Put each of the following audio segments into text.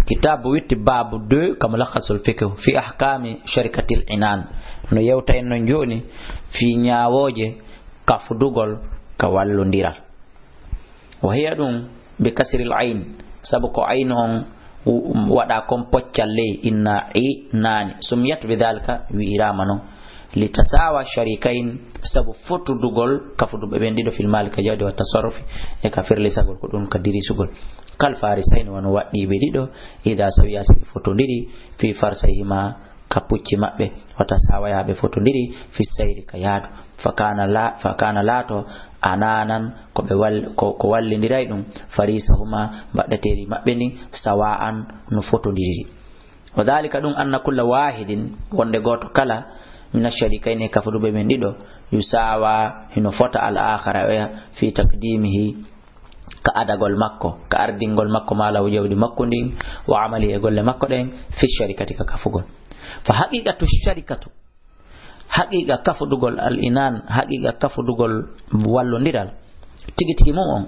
كتاب ويت باب 2 كما لخص الفقه في أحكام شركة العنان no yewta en non joni fi nyaawoje kafdugol kawallondiral wa hiya dum bi kasril ayn sabu ko ayn on wada kom poccalle inna nani sumiyat bidalika wi iramano litasawa sharikain sabu fotudugol kafudube ben dido fil malik jawdi wa tasarrufi e ka firli sagol ko dum ka diri sugol kal farisain won waddi be dido ida sawiyasi fotondiri fi farsayhima kapucci mabbe wata sawayabe fotondiri fi sayri kayadu fakana lato ananan ko be ko wallindiray dum farisahuma baddateri mabbe ni sawa'an no fotondiri wadhalika dum anna kullu wahidin wonde goto kala mina sharikaini kafudube men dido yusawa hino fota al akhara fi taqdimihi ka adagol makko ka ardingol makko mala wujawdi makko ndin wa amali e golle makko den fi sharikati ka kafugol fa haqiqatu sharikatu haqiqa kafudugol al inan haqiqa kafudugol wallondiral tigi mum on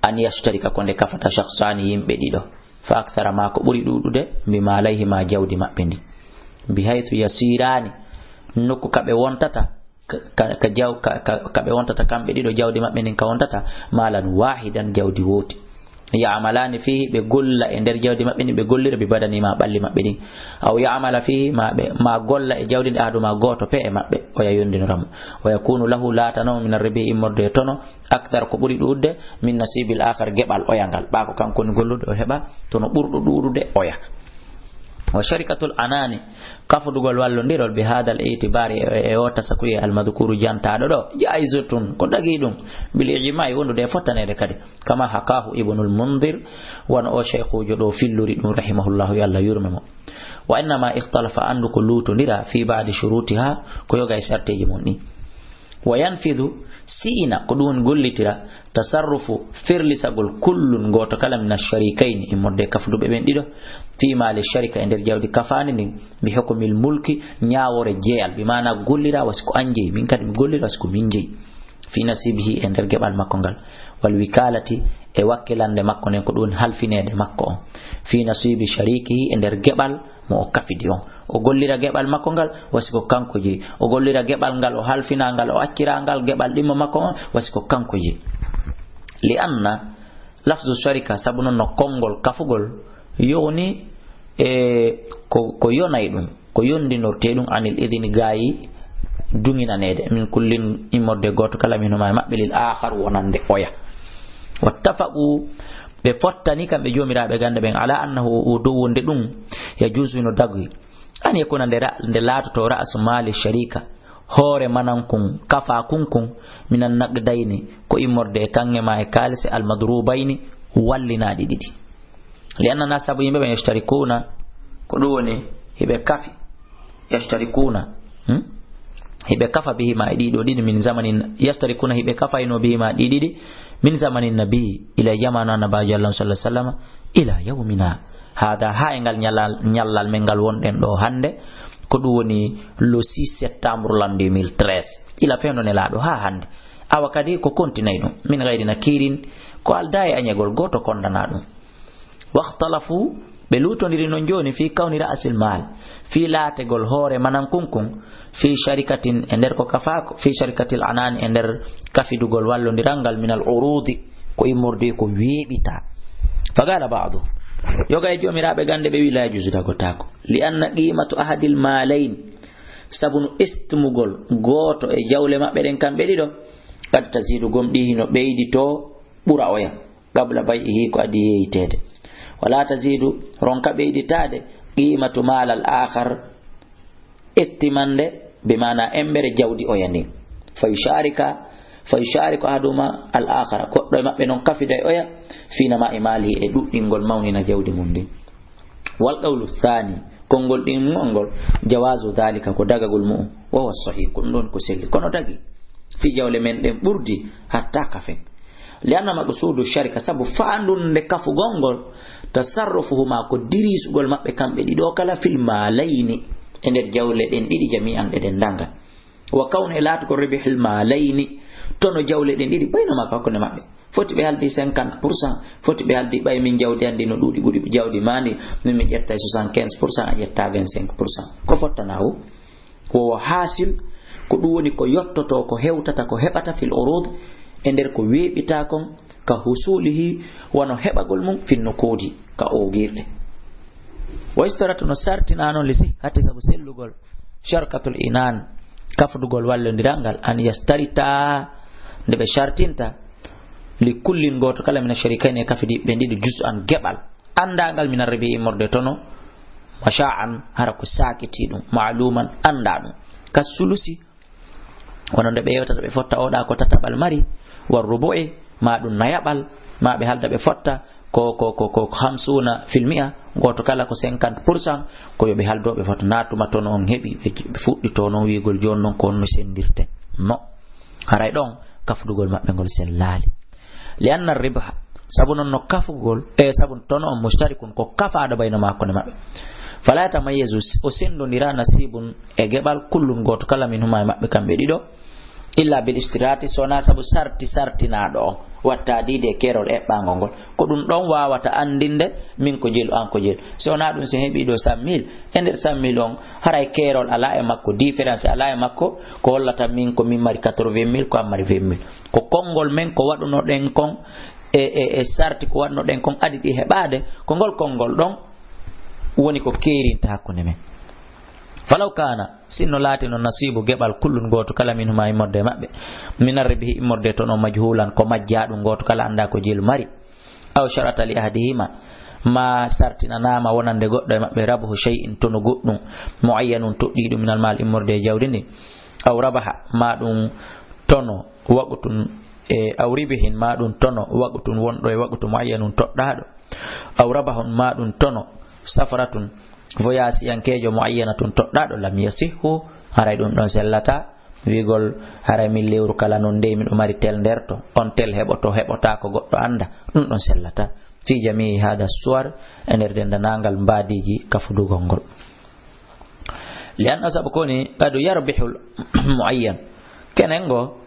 an yashtarika konde kafata shakhsani yimbe dido fa akthara ma ko buri dudude bi malayhi ma jawdi mabbe ndi bi haythu yasirani nokku kabe wontata kabe wontata kambe dido jawdi mabbe nin ka wontata malan wahidan jawdi woti ya'malani fihi be golla e der jawdi mabbe ni be gollira be badani ma balli mabbe ni aw ya'mala fihi ma golla e jawdi aduma goto pe e mabbe o ya yondinoram wa yakunu lahu la tanaw min ar-ribi imorde tono akthar ko buri dudde min nasibil akhar gebal oyangal ba ko kanko ni gollude o heba tono burdo dudude oya wa sharikatul anani kafudugol wallondirol bi hadal itibari e o tasakuri al madhkuru jantado do jaizatun ko dagi dum bil ijma'i wondude fotanede kadi kama hakahu ibnul mundir wan o shaykhu jodo filluri dum rahimahullahu yalla yurmemo wa inna ma ikhtalafa andu ko luto ndira fi ba'di shurutiha ko yoga e sarteji mon ni wa yanfidhu siina ko dum gollitira tasarrufu firlisagol kullun goto kala min ash-sharikaini imode kafdube ben dido fi mali sharika ender jawdi kafani ni bi hukmil mulki nyaawore jeal bi mana gollira wasko anje min kadi gollira wasko minje fi nasibihi ender gebal makko gal wal wikalati e wakkilande makko nen ko don halfinede makko on fi nasibi shariki ender gebal mo kafidi on o gollira gebal makko gal wasiko kanko ji o gollira gebal gal o halfina gal o accira gal gebal dimmo makko on wasiko kanko ji li anna lafzu sharika sabuno no kongol kafugol yoni ko yonay dum ko yondinorte dum anil idini gayi dunginanede min kullin imorde goto kala min ma mabbilil akhar wonande oya wattafaqu be fottani kambe jomirabe gande ben ala annahu udu wonde dum ya juzu no dagui an yakuna nde laato ra'su mali sharika hore manankun kafa kunkun minan naqdaini ko imorde kange ma e kalisi al madrubaini wallina dididi lianna nasabu yimbe ben yashtarikuna ko doni hibe kafi yashtarikuna hibe kafa bihi ma dido didi min zamanin yashtarikuna hibe kafa ino bihi ma didi min zamanin nabi ila yamana nabi sallallahu alaihi wasallam ila yawmina hada ha engal nyallal mengal wonden do hande ko dum woni le 6 septembre l'an 2013 ila fendo ne laado ha hande awakadi ko kontinay dum min gayri nakirin ko alday anyagol goto kondana dum waqtalafu be lutondiri non joni fi kawni ra'sil mal fi lategol hore manan kunkun fi sharikatin ender ko kafako fi sharikatil anan ender kafidugol wallondirangal min al urudi ko imorde ko webita fagala ba'du yoga e jomirabe gande be wila juzuda gotako li anna qimatu ahadil malain sabunu istumugol goto e jawle mabbe den kambe dido kad tazidu gomdi no beidi to bura oya qabla baihi ko adi yeytede wala tazidu ronka beiditade qimatu mal al akhar istimande bimana embere jawdi oyani fayusharika ahaduma al akhara ko do mabbe non kafida oya fina ma imali e duddingol mawnina jawdi mundi wal qawlu thani kongol din mongol jawazu dalika ko dagagol mu wa wasahih kun don ko selli kono dagi fi jawle men den burdi hatta kafen lianna maqsudu sharika sabu faandun de kafu gongol tasarrufuhuma ko dirisugol mabbe kambe dido kala fil malaini ender jawle den didi jami'an den danga wa kawn ilatu ko ribihil malaini tono jawle den didi bayna ma ko ne mabbe foti be haldi 50%, foti be haldi bay min jawdi andi no dudi budi jawdi mandi min mi jetta 75%, a jetta 25%. Ko fottanawu ko hasil ko dum woni ko yottoto ko hewtata ko hebata fil urud e der ko webita kon ka husulihi wono hebagol mum finno kodi ka o girde. Wa istaratu no sartinano lisi hati sabu sellugol sharkatul inan kafdugol wallondirangal an yastarita de be shartinta li kullin goto kala min sharikaini kafidi be ndidi juz'an gebal andangal min arabi morde tono masha'an haraku sakiti dum ma'luman andanu kasulusi wono de be yewta be fotta oda ko tatabal mari war rubu'i ma dum nayabal ma be halda be fotta ko 50% goto kala ko 50% ko yobe haldo be fotta natuma tono on hebi be fuddi tono wigol jonnon ko no sendirte no haray don kafdugol mabbe gol sen laali li anna ribha sabun no kafugol sabun tono on mushtarikun ko kafa da bayna makko ne mabbe fala tamayyazu o sendo ndira nasibun e gebal kullum goto kala min huma mabbe kambe dido illa bil istirati sona sabu sarti nado watta dide kerol e bangongol ko dum don wawata andinde min ko jelu an ko jelu sona dum se hebi do 100.000 ender 100.000 on haray kerol ala e makko difference ala e makko ko hollata min ko min mari 80.000 ko am mari 20.000 ko kongol men ko waduno den kon e sarti ko wadno den kon adidi hebade ko ngol kongol don woni ko kerinta hakkunde men. Falau kana sinno latino nasibu gebal kullun goto kala min huma imorde mabbe min arbihi imorde to no majhulan ko majjadum goto kala anda ko jil mari aw sharata li ahdihima ma sartina nama wonande goddo e mabbe rabuhu shay'in to no goddum muayyanun tuddido min al mal imorde jawdini aw rabaha madum tono waqtun aw ribihin madum tono waqtun wondo e waqtu muayyanun toddado aw rabahun madum tono safaratun voyage yankejo muayyanatun toddado lam yasihu haray dum don sellata wigol haray min lewru kala non de min umari tel derto on tel hebota ko goddo anda dum don sellata fi jami hada suwar ener den danangal mbadiji kafudugol gol lian asab koni adu yarbihul muayyan kenengo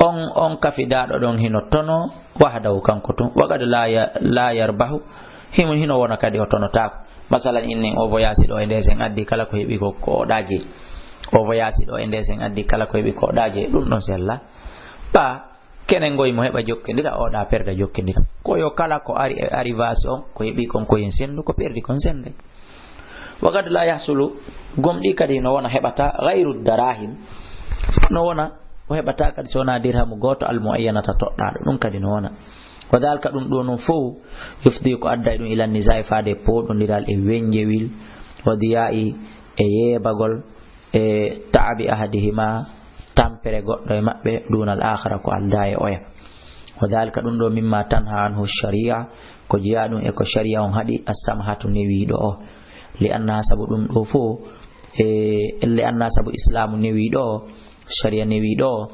on kafidado don hino tono wahdahu kanko to wagado la yarbahu himun hino wona kadi o tono ta masalan inni o voyage do e ndesen addi kala ko hebi ko daje o voyage do e ndesen addi kala ko hebi ko daje dum non sella ba kenen goy mo heba jokkendira o da perda jokkendira ko yo kala ko arrivation ko hebi kon ko yen sendu ko perdi kon sende wagad la yahsulu gomdi kadi no wona hebata ghairu darahim no wona o hebata kadi sona dirham goto al muayyanata toddado dum kadi no wona wadalka dum do non fo yufdi ko adda dum ila nizai faade podondiral e wenjewil wadiyai e yebagol e ta'abi ahadihima tampere goddo e mabbe dunal akhira ko alda e oya wadalka dum do mimma tanha anhu sharia ko jiadum e ko sharia on hadi as-samhatu newi do o li anna sabu dum do fo li anna sabu islamu newi do sharia newi do